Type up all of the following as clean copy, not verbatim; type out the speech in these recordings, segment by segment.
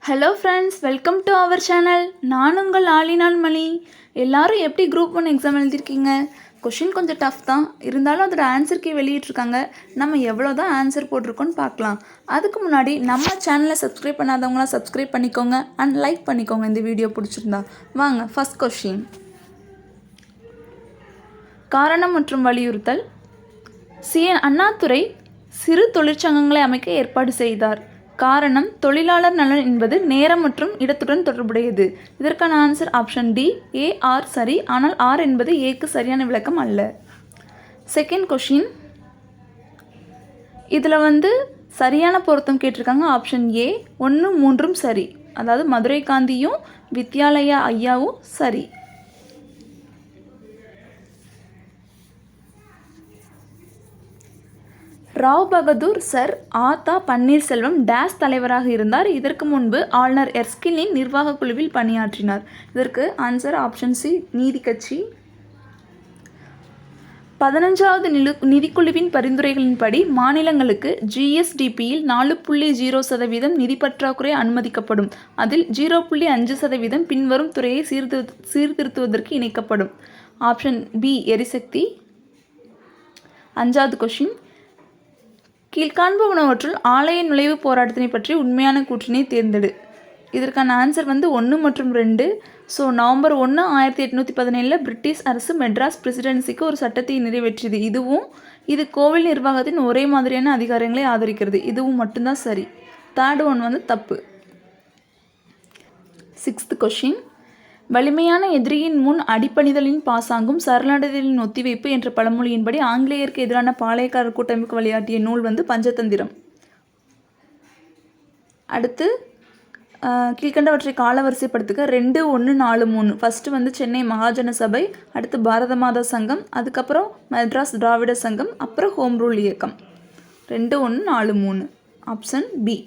Hello friends, welcome to our channel. நான் உங்கள் ஆலினால் மணி. எல்லாரும் எப்படி குரூப் 1 எக்ஸாம் எழுதியிருக்கீங்க? கொஷின் கொஞ்சம் டஃப் தான், இருந்தாலும் அதோட ஆன்சர் கீ வெளியிட்ருக்காங்க. நம்ம எவ்வளோ தான் ஆன்சர் போட்டிருக்கோன்னு பார்க்கலாம். அதுக்கு முன்னாடி நம்ம சேனலை சப்ஸ்கிரைப் பண்ணாதவங்களாம் சப்ஸ்கிரைப் பண்ணிக்கோங்க அண்ட் லைக் பண்ணிக்கோங்க இந்த வீடியோ பிடிச்சிருந்தா. வாங்க ஃபஸ்ட் கொஷின். காரணம் மற்றும் வலியுறுத்தல். சிஎன் அண்ணாதுரை சிறு தொழிற்சங்கங்களை அமைக்க ஏற்பாடு செய்தார். காரணம், தொழிலாளர் நலன் என்பது நேரம் மற்றும் இடத்துடன் தொடர்புடையது. இதற்கான answer option D, A R சரி. ஆனால் ஆர் என்பது ஏக்கு சரியான விளக்கம் அல்ல. Second question. இதில் சரியான பொருத்தம் கேட்டிருக்காங்க. ஆப்ஷன் ஏ 1, 3 சரி. அதாவது மதுரை காந்தியும் வித்யாலயா ஐயாவும் சரி. ராவ் பகதூர் சர் ஆத்தா பன்னீர்செல்வம் டேஸ் தலைவராக இருந்தார். இதற்கு முன்பு ஆளுநர் எர்ஸ்கினின் நிர்வாக குழுவில் பணியாற்றினார். இதற்கு ஆன்சர் ஆப்ஷன் சி, நீதி கட்சி. 15வது நிதிக்குழுவின் பரிந்துரைகளின்படி மாநிலங்களுக்கு ஜிஎஸ்டிபியில் 4.0% நிதி பற்றாக்குறை அனுமதிக்கப்படும். அதில் 0.5% பின்வரும் துறையை சீர்திருத்துவதற்கு இணைக்கப்படும். ஆப்ஷன் பி, எரிசக்தி. 5வது கொஷின். கீழ்காண்பவனவற்றுள் ஆலய நுழைவு போராட்டத்தினை பற்றி உண்மையான கூற்றினை தேர்ந்தெடு. இதற்கான ஆன்சர் 1 மற்றும் 2. ஸோ நவம்பர் 1, 1817 பிரிட்டிஷ் அரசு மெட்ராஸ் பிரசிடென்சிக்கு ஒரு சட்டத்தை நிறைவேற்றியது. இது கோவில் நிர்வாகத்தின் ஒரே மாதிரியான அதிகாரங்களை ஆதரிக்கிறது. இதுவும் மட்டும்தான் சரி. தேர்ட் ஒன் தப்பு. 6th question. வலிமையான எதிரியின் முன் அடிப்பணிதலின் பாசாங்கும் சரணடைதலின் ஒத்திவைப்பு என்ற பழமொழியின்படி ஆங்கிலேயருக்கு எதிரான பாளையக்காரர் கூட்டமைப்பு வழிகாட்டிய நூல் பஞ்சதந்திரம். அடுத்து கீழ்கண்டவற்றை காலவரிசைப்படுத்துக. 2, 1, 4, 3. ஃபஸ்ட்டு சென்னை மகாஜன சபை, அடுத்து பாரத மாதா சங்கம், அதுக்கப்புறம் மெட்ராஸ் திராவிட சங்கம், அப்புறம் ஹோம் ரூல் இயக்கம். 2, 1, 4, 3. Option B.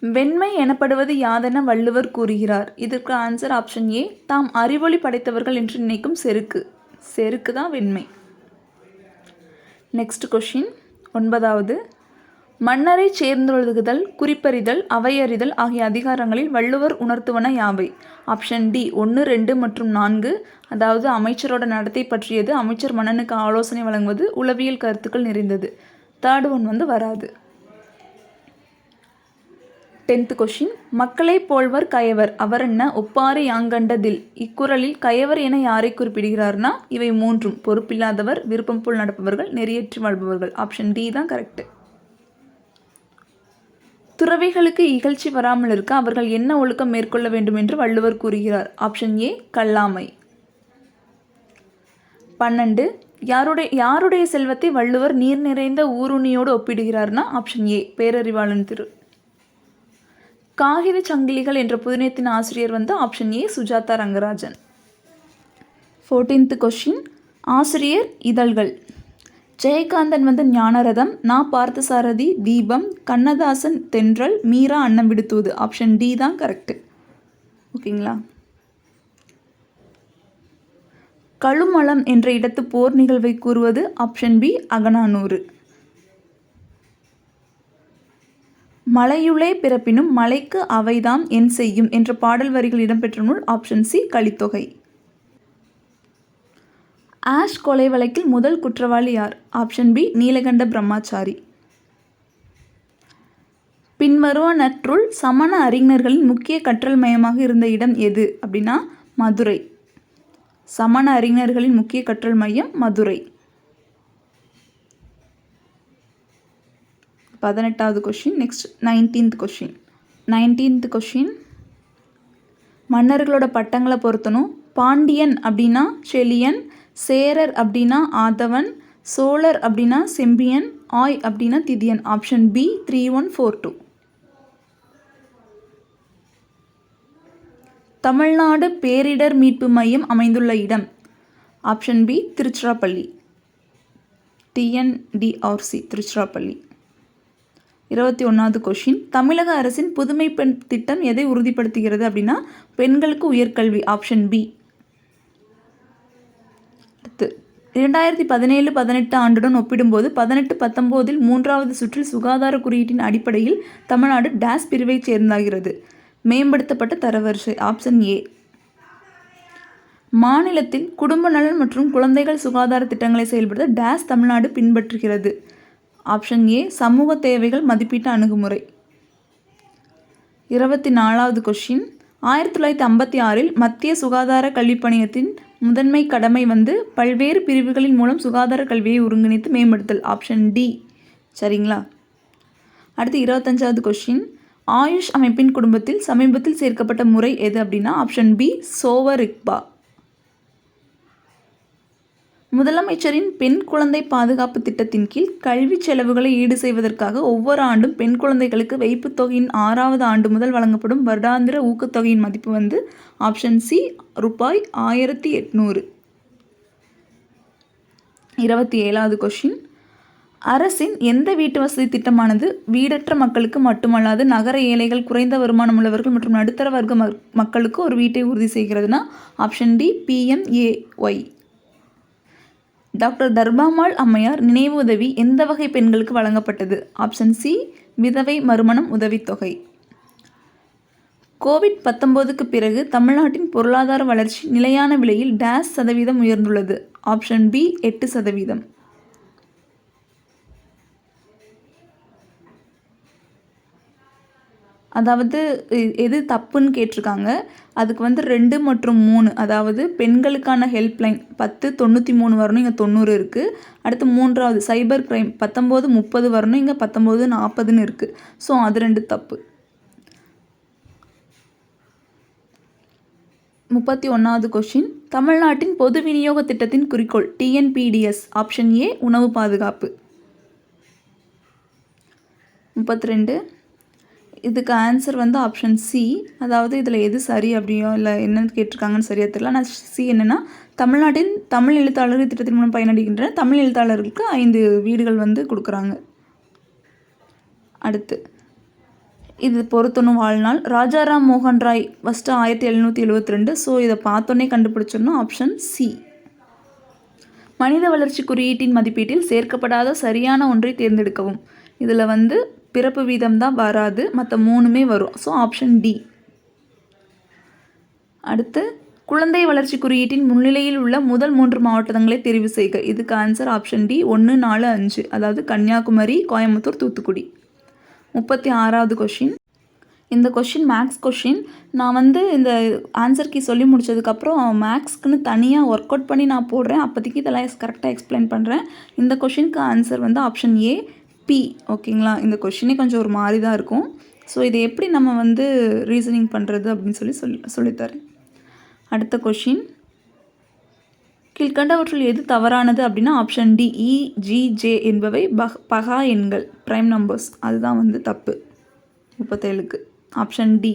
வெண்மை எனப்படுவது யாதென வள்ளுவர் கூறுகிறார். இதற்கு ஆன்சர் ஆப்ஷன் ஏ, தாம் அறிவொளி படைத்தவர்கள் என்று நினைக்கும் செருக்கு. செருக்கு தான் வெண்மை. Next question. 9வது. மன்னரை சேர்ந்தொழுகுதல், குறிப்பறிதல், அவையறிதல் ஆகிய அதிகாரங்களில் வள்ளுவர் உணர்த்துவன யாவை? ஆப்ஷன் டி 1, 2 மற்றும் 4. அதாவது அமைச்சரோட நடத்தை பற்றியது, அமைச்சர் மன்னனுக்கு ஆலோசனை வழங்குவது, உளவியல் கருத்துக்கள் நிறைந்தது. தேர்ட் ஒன் வராது. 10th question. மக்களை போல்வர் கயவர் அவரென்ன ஒப்பாரி யாங்கண்டதில். இக்குறளில் கயவர் என யாரை குறிப்பிடுகிறார்னா இவை 3ம் பொறுப்பில்லாதவர், விருப்பம் போல் நடப்பவர்கள், நெறியற்றி வாழ்பவர்கள். ஆப்ஷன் டி தான் கரெக்டு. துறவிகளுக்கு இகழ்ச்சி வராமல் இருக்க அவர்கள் என்ன ஒழுக்கம் மேற்கொள்ள வேண்டும் என்று வள்ளுவர் கூறுகிறார்? ஆப்ஷன் ஏ, கல்லாமை. 12. யாருடைய செல்வத்தை வள்ளுவர் நீர் நிறைந்த ஊருணியோடு ஒப்பிடுகிறார்னா ஆப்ஷன் ஏ, பேரறிவாளன் திரு. காகித சங்கிலிகள் என்ற புதினத்தின் ஆசிரியர் option A, Sujatha Rangarajan. 14th question. ஆசிரியர் இதழ்கள். ஜெயகாந்தன் ஞானரதம், நா பார்த்தசாரதி தீபம், கண்ணதாசன் தென்றல், மீரா அன்னம் விடுத்துவது. ஆப்ஷன் டி தான் கரெக்டு. ஓகேங்களா? கழுமலம் என்ற இடத்து போர் நிகழ்வை கூறுவது. Option B, Akananuru. மலையுளே பிறப்பினும் மலைக்கு அவைதாம் என் செய்யும் என்ற பாடல் வரிகள் இடம்பெற்ற நூல். Option C, Kalithogai. ஆஷ் கொலை வழக்கில் முதல் குற்றவாளி யார்? Option B, Nilakanta Brahmachari. பின்வருவனற்றுள் சமண அறிஞர்களின் முக்கிய கற்றல் மையமாக இருந்த இடம் எது அப்படின்னா மதுரை. சமண அறிஞர்களின் முக்கிய கற்றல் மையம் மதுரை. 18வது question. Next 19th question. 19th question. மன்னர்களோட பட்டங்களை பொருத்தணும். பாண்டியன் அப்படின்னா செலியன், சேரர் அப்படின்னா ஆதவன், சோழர் அப்படின்னா செம்பியன், ஆய் அப்படின்னா திதியன். Option B 3142. தமிழ்நாடு பேரிடர் மீட்பு மையம் அமைந்துள்ள இடம். Option B, Tiruchirappalli. TNDRC Tiruchirappalli. 21வது கொஷின். தமிழக அரசின் புதுமை பெண் திட்டம் எதை உறுதிப்படுத்துகிறது அப்படின்னா பெண்களுக்கு உயர்கல்வி. Option B. அடுத்து 2017-18 ஆண்டுடன் ஒப்பிடும்போது 18-19 மூன்றாவது சுற்றில் சுகாதார குறியீட்டின் அடிப்படையில் தமிழ்நாடு டேஸ் பிரிவைச் சேர்ந்தாகிறது. மேம்படுத்தப்பட்ட தரவரிசை. Option A. மாநிலத்தில் குடும்ப நலன் மற்றும் குழந்தைகள் சுகாதார திட்டங்களை செயல்படுத்த டேஸ் தமிழ்நாடு பின்பற்றுகிறது. Option A. சமூக தேவைகள் மதிப்பீட்டு அணுகுமுறை. 24வது கொஷின். 1956 மத்திய சுகாதார கல்விப் பணியத்தின் முதன்மை கடமை பல்வேறு பிரிவுகளின் மூலம் சுகாதார கல்வியை ஒருங்கிணைத்து மேம்படுத்தல். Option D. சரிங்களா? அடுத்து 25வது கொஷின். ஆயுஷ் அமைப்பின் குடும்பத்தில் சமீபத்தில் சேர்க்கப்பட்ட முறை எது அப்படின்னா ஆப்ஷன் பி. சோவரிக்பா. முதலமைச்சரின் பெண் குழந்தை பாதுகாப்பு திட்டத்தின் கீழ் கல்வி செலவுகளை ஈடு செய்வதற்காக ஒவ்வொரு ஆண்டும் பெண் குழந்தைகளுக்கு வைப்புத் தொகையின் 6வது ஆண்டு முதல் வழங்கப்படும் வருடாந்திர ஊக்கத்தொகையின் மதிப்பு ஆப்ஷன் சி. ரூபாய் 1800. 27வது கொஷின். அரசின் எந்த வீட்டு வசதி திட்டமானது வீடற்ற மக்களுக்கு மட்டுமல்லாது நகர ஏழைகள், குறைந்த வருமானம் உள்ளவர்கள் மற்றும் நடுத்தர வர்க்க மக்களுக்கு ஒரு வீட்டை உறுதி செய்கிறதுனா ஆப்ஷன் டி. PMAY. டாக்டர் தர்பாமாள் அம்மையார் நினைவு உதவி எந்த வகை பெண்களுக்கு வழங்கப்பட்டது? Option C. விதவை மறுமணம் உதவித்தொகை. கோவிட்-19க்கு பிறகு தமிழ்நாட்டின் பொருளாதார வளர்ச்சி நிலையான விலையில் டேஸ் சதவீதம் உயர்ந்துள்ளது. Option B. 8%. அதாவது எது தப்புன்னு கேட்டிருக்காங்க. அதுக்கு 2 மற்றும் 3, அதாவது பெண்களுக்கான ஹெல்ப்லைன் 1093 வரணும், இங்கே 90 இருக்குது. அடுத்து 3வது சைபர் கிரைம் 1930 வரணும், இங்கே 1940ன்னு இருக்குது. ஸோ அது 2 தப்பு. 31வது கொஷின். தமிழ்நாட்டின் பொது விநியோக திட்டத்தின் குறிக்கோள் TNPDS. Option A. உணவு பாதுகாப்பு. 32. இதுக்கு ஆன்சர் ஆப்ஷன் சி. அதாவது இதில் எது சரி அப்படியோ இல்லை என்னன்னு கேட்டிருக்காங்கன்னு சரியாக தெரியல. ஆனால் சி என்னென்னா தமிழ்நாட்டின் தமிழ் எழுத்தாளர்கள் திட்டத்தின் மூலம் பயனடைகின்றன. தமிழ் எழுத்தாளர்களுக்கு 5 வீடுகள் கொடுக்குறாங்க. அடுத்து இது பொறுத்தணும் வாழ்நாள். ராஜாராம் மோகன் ராய் ஃபஸ்ட்டு 1772. ஸோ இதை பார்த்தோன்னே கண்டுபிடிச்சிடணும். Option C. மனித வளர்ச்சி குறியீட்டின் மதிப்பீட்டில் சேர்க்கப்படாத சரியான ஒன்றை தேர்ந்தெடுக்கவும். இதில் பிறப்பு வீதம் தான் வராது, மற்ற 3மே வரும். So option D. அடுத்து குழந்தை வளர்ச்சி குறியீட்டின் முன்னிலையில் உள்ள முதல் 3 மாவட்டங்களை தெரிவு செய்க. இதுக்கு ஆன்சர் ஆப்ஷன் டி. 1, 4, 5. அதாவது கன்னியாகுமரி, கோயம்புத்தூர், தூத்துக்குடி. 36வது கொஷின். இந்த கொஷின் மேக்ஸ் கொஷின். நான் இந்த ஆன்சர் கீ சொல்லி முடிச்சதுக்கப்புறம் மேக்ஸ்க்குன்னு தனியாக ஒர்க் அவுட் பண்ணி நான் போடுறேன். அப்போதைக்கு இதெல்லாம் கரெக்டாக எக்ஸ்பிளைன் பண்ணுறேன். இந்த கொஷினுக்கு ஆன்சர் ஆப்ஷன் ஏ. பி. ஓகேங்களா? இந்த கொஷினே கொஞ்சம் ஒரு மாதிரி தான் இருக்கும். ஸோ இதை எப்படி நம்ம ரீசனிங் பண்ணுறது அப்படின்னு சொல்லித்தரேன். அடுத்த கொஷின். கீழ்கண்டவற்றில் எது தவறானது அப்படின்னா ஆப்ஷன் டி. EGJ என்பவை பகா எண்கள், ப்ரைம் நம்பர்ஸ். அதுதான் தப்பு 37க்கு. Option D.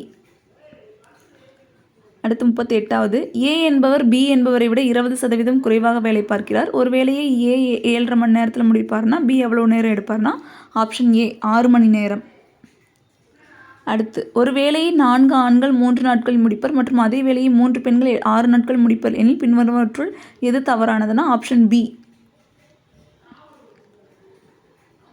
அடுத்து 38வது. ஏ என்பவர் பி என்பவரை விட 20% குறைவாக வேலை பார்க்கிறார். ஒரு வேலையை ஏ 7.5 மணி நேரத்தில் முடிப்பார்னா பி எவ்வளோ நேரம் எடுப்பார்னா ஆப்ஷன் ஏ 6 மணி நேரம். அடுத்து ஒரு வேலையை 4 ஆண்கள் 3 நாட்களில் முடிப்பர் மற்றும் அதே வேலையை 3 பெண்கள் 6 நாட்கள் முடிப்பர் எனில் பின்வருவற்றுள் எது தவறானதுன்னா ஆப்ஷன் பி.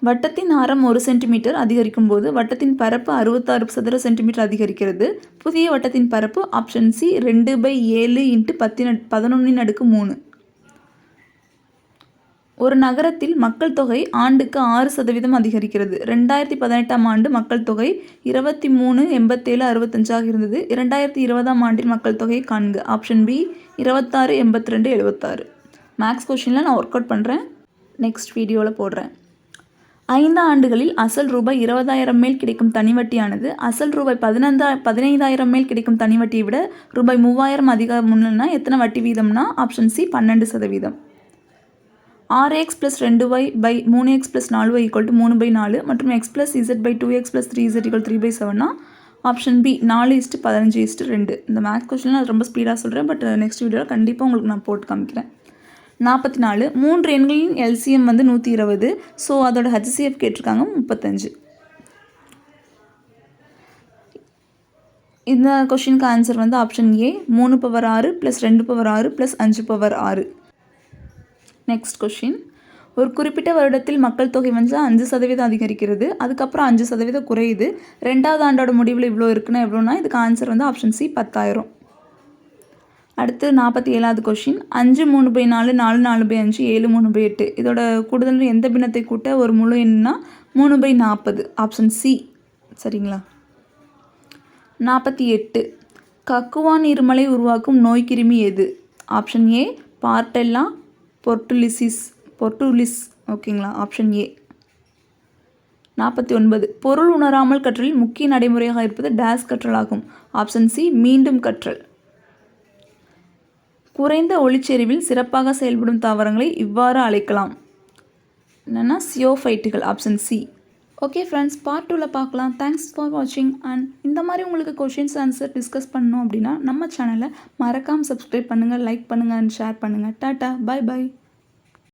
வட்டத்தின் ஆரம் 1 சென்டிமீட்டர் அதிகரிக்கும் போது வட்டத்தின் பரப்பு 66 சதுர சென்டிமீட்டர் அதிகரிக்கிறது. புதிய வட்டத்தின் பரப்பு ஆப்ஷன் சி 2/7 × 11⁻3. ஒரு நகரத்தில் மக்கள் தொகை ஆண்டுக்கு 6% அதிகரிக்கிறது. 2018ஆம் ஆண்டு மக்கள் தொகை 23,87,65 இருந்தது. 2020ஆம் ஆண்டின் மக்கள் தொகையை காண்க. Option B 26, 82, 76. மேக்ஸ் கொஷினில் நான் ஒர்க் அவுட் பண்ணுறேன், நெக்ஸ்ட் வீடியோவில் போடுறேன். 5 ஆண்டுகளில் அசல் ரூபாய் 20,000 மேல் கிடைக்கும் தனிவட்டியானது அசல் ரூபாய் 15,000 மேல் கிடைக்கும் தனிவட்டியை விட ரூபாய் 3,000 அதிகம்னா எத்தனை வட்டி வீதம்னா option C 12%. 6x + 2y / 3x + 4y = 3/4 மற்றும் x + z / 2x + 3z = 3/7னா ஆப்ஷன் பி 4:15:2. இந்த மேக்ஸ் கொஸ்டின் நான் ரொம்ப ஸ்பீடாக சொல்கிறேன், பட் நெக்ஸ்ட் வீடியோவில் கண்டிப்பாக உங்களுக்கு நான் போட்டு காமிக்கிறேன். 44. 3 எண்களின் LCM 120. ஸோ அதோட HCF கேட்டிருக்காங்க 35. இந்த கொஷினுக்கு answer option A 3/6 + 2/6 + 5/6. Next question. ஒரு குறிப்பிட்ட வருடத்தில் மக்கள் தொகை வந்து 5% அதிகரிக்கிறது, அதுக்கப்புறம் 5% குறையுது, 2வது ஆண்டோட முடிவில் இவ்வளோ இருக்குன்னா எவ்வளோனா இதுக்கு ஆன்சர் வந்து ஆப்ஷன் சி 10,000. அடுத்து 47வது கொஷின். 5 3/4 4 4/5 7 3/8 இதோட கூடுதல் எந்த பின்னத்தை கூட்ட ஒரு முழு எண்ணுனா 3/40 ஆப்ஷன் சி. சரிங்களா? 48. கக்குவான் இருமலை உருவாக்கும் நோய்க்கிருமி எது? Option A Bordetella pertussis. ஓகேங்களா? Option A. 49. பொருள் உணராமல் கற்றலில் முக்கிய நடைமுறையாக இருப்பது டேஸ் கற்றல் ஆகும். ஆப்ஷன் சி மீண்டும் கற்றல். குறைந்த ஒளிச்செறிவில் சிறப்பாக செயல்படும் தாவரங்களை இவ்வாறு அழைக்கலாம். என்னென்னா சியோஃபைட்டுகள். Option C. Okay friends, part 2ல் பார்க்கலாம். தேங்க்ஸ் ஃபார் வாட்சிங். அண்ட் இந்த மாதிரி உங்களுக்கு கொஷின்ஸ் ஆன்சர் டிஸ்கஸ் பண்ணணும் அப்படின்னா நம்ம சேனலை மறக்காமல் சப்ஸ்கிரைப் பண்ணுங்கள், லைக் பண்ணுங்கள் அண்ட் ஷேர் பண்ணுங்கள். Tata, bye by.